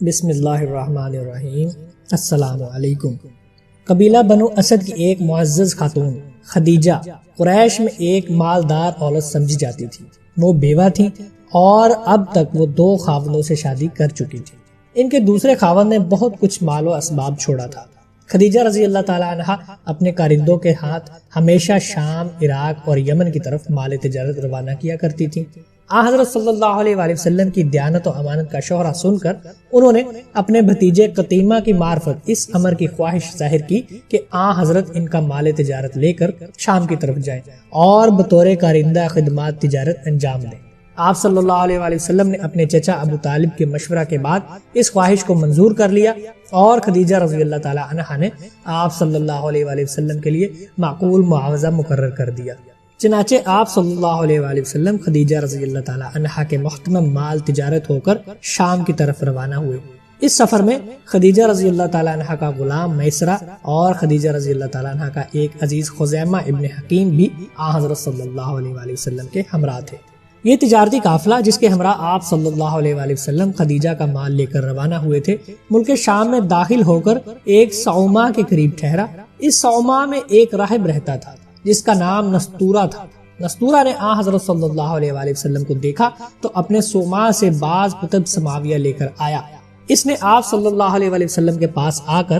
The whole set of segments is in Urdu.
بسم اللہ الرحمن الرحیم۔ السلام علیکم۔ قبیلہ بنو اسد کی ایک معزز خاتون خدیجہ قریش میں ایک مالدار عورت سمجھی جاتی تھی۔ وہ بیوہ تھی اور اب تک وہ 2 خاوندوں سے شادی کر چکی تھی۔ ان کے دوسرے خاوند نے بہت کچھ مال و اسباب چھوڑا تھا۔ خدیجہ رضی اللہ تعالی عنہ اپنے کارندوں کے ہاتھ ہمیشہ شام، عراق اور یمن کی طرف مال تجارت روانہ کیا کرتی تھی۔ حضرت صلی اللہ علیہ وآلہ وسلم کی دیانت و امانت کا شہرہ سن کر انہوں نے اپنے بھتیجے قتیمہ کی معرفت اس امر کی خواہش ظاہر کی کہ حضرت ان کا مال تجارت لے کر شام کی طرف جائیں اور بطور کارندہ خدمات تجارت انجام دیں۔ آپ صلی اللہ علیہ وآلہ وسلم نے اپنے چچا ابو طالب کے مشورہ کے بعد اس خواہش کو منظور کر لیا اور خدیجہ رضی اللہ تعالی عنہا نے آپ صلی اللہ علیہ وآلہ وسلم کے لیے معقول معاوضہ مقرر کر دیا۔ چنانچہ آپ صلی اللہ علیہ وآلہ وسلم خدیجہ رضی اللہ تعالی عنہا کے محتمم مال تجارت ہو کر شام کی طرف روانہ ہوئے۔ اس سفر میں خدیجہ رضی اللہ تعالی عنہا کا غلام میسرہ اور خدیجہ رضی اللہ تعالی عنہا کا ایک عزیز خزیمہ ابن حکیم بھی حضرت صلی اللہ علیہ وآلہ وسلم کے ہمراہ تھے۔ یہ تجارتی قافلہ جس کے ہمراہ آپ صلی اللہ علیہ وآلہ وسلم خدیجہ کا مال لے کر روانہ ہوئے تھے، ملک شام میں داخل ہو کر ایک صومعہ کے قریب ٹھہرا۔ اس صومعہ میں ایک راہب رہتا تھا جس کا نام نستورہ تھا۔ نستورہ نے حضرت صلی اللہ علیہ وآلہ وسلم کو دیکھا تو اپنے صومعہ سے بعض کتب سماویہ لے کر آیا۔ اس نے آپ صلی اللہ علیہ وآلہ وسلم کے پاس آ کر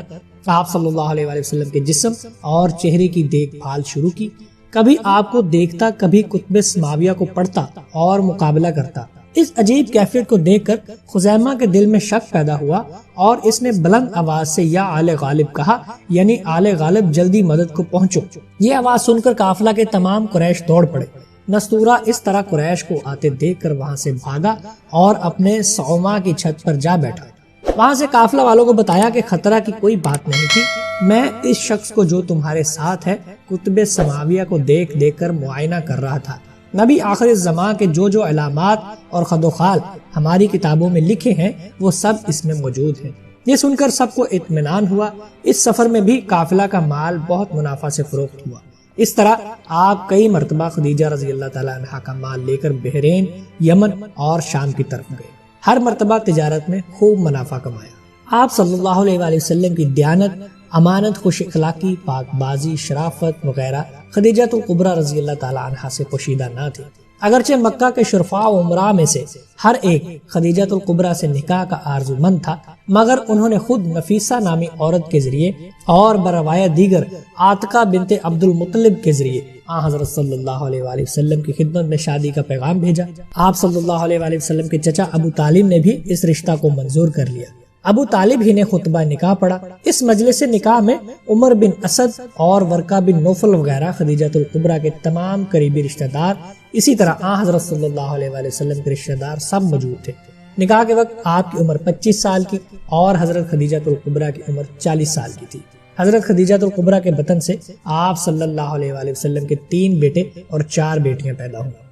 آپ صلی اللہ علیہ وآلہ وسلم کے جسم اور چہرے کی دیکھ بھال شروع کی۔ کبھی آپ کو دیکھتا، کبھی کتب سماویہ کو پڑھتا اور مقابلہ کرتا۔ اس عجیب کیفیت کو دیکھ کر خزیمہ کے دل میں شک پیدا ہوا اور اس نے بلند آواز سے یا آل غالب کہا، یعنی آل غالب جلدی مدد کو پہنچو۔ یہ آواز سن کر قافلہ کے تمام قریش دوڑ پڑے۔ نستورہ اس طرح قریش کو آتے دیکھ کر وہاں سے بھاگا اور اپنے صومعہ کی چھت پر جا بیٹھا۔ وہاں سے قافلہ والوں کو بتایا کہ خطرہ کی کوئی بات نہیں تھی، میں اس شخص کو جو تمہارے ساتھ ہے کتب سماویہ کو دیکھ دیکھ کر معائنہ کر رہا تھا۔ نبی آخر زمان کے جو علامات اور خد و خال ہماری کتابوں میں لکھے ہیں وہ سب اس میں موجود ہیں۔ یہ سن کر سب کو اطمینان ہوا۔ اس سفر میں بھی قافلہ کا مال بہت منافع سے فروخت ہوا۔ اس طرح آپ کئی مرتبہ خدیجہ رضی اللہ تعالی عنہا کا مال لے کر بحرین، یمن اور شام کی طرف گئے۔ ہر مرتبہ تجارت میں خوب منافع کمایا۔ آپ صلی اللہ علیہ وآلہ وسلم کی دیانت، امانت، خوش اخلاقی، پاک بازی، شرافت وغیرہ خدیجۃ الکبریٰ رضی اللہ تعالی عنہا سے پوشیدہ نہ تھی۔ اگرچہ مکہ کے شرفاء و امراء میں سے ہر ایک خدیجۃ الکبریٰ سے نکاح کا آرزو مند تھا، مگر انہوں نے خود نفیسہ نامی عورت کے ذریعے اور بروایت دیگر عاتقہ بنت عبد المطلب کے ذریعے حضرت صلی اللہ علیہ وآلہ وسلم کی خدمت میں شادی کا پیغام بھیجا۔ آپ صلی اللہ علیہ وآلہ وسلم کے چچا ابو طالب نے بھی اس رشتہ کو منظور کر لیا۔ ابو طالب ہی نے خطبہ نکاح پڑھا۔ اس مجلس نکاح میں عمر بن اسد اور ورقہ بن نوفل وغیرہ خدیجۃ الکبریٰ کے تمام قریبی رشتہ دار، اسی طرح حضرت صلی اللہ علیہ وآلہ وسلم کے رشتہ دار سب موجود تھے۔ نکاح کے وقت آپ کی عمر 25 سال کی اور حضرت خدیجۃ الکبریٰ کی عمر 40 سال کی تھی۔ حضرت خدیجۃ الکبریٰ کے بطن سے آپ صلی اللہ علیہ وآلہ وسلم کے 3 بیٹے اور 4 بیٹیاں پیدا ہوئیں۔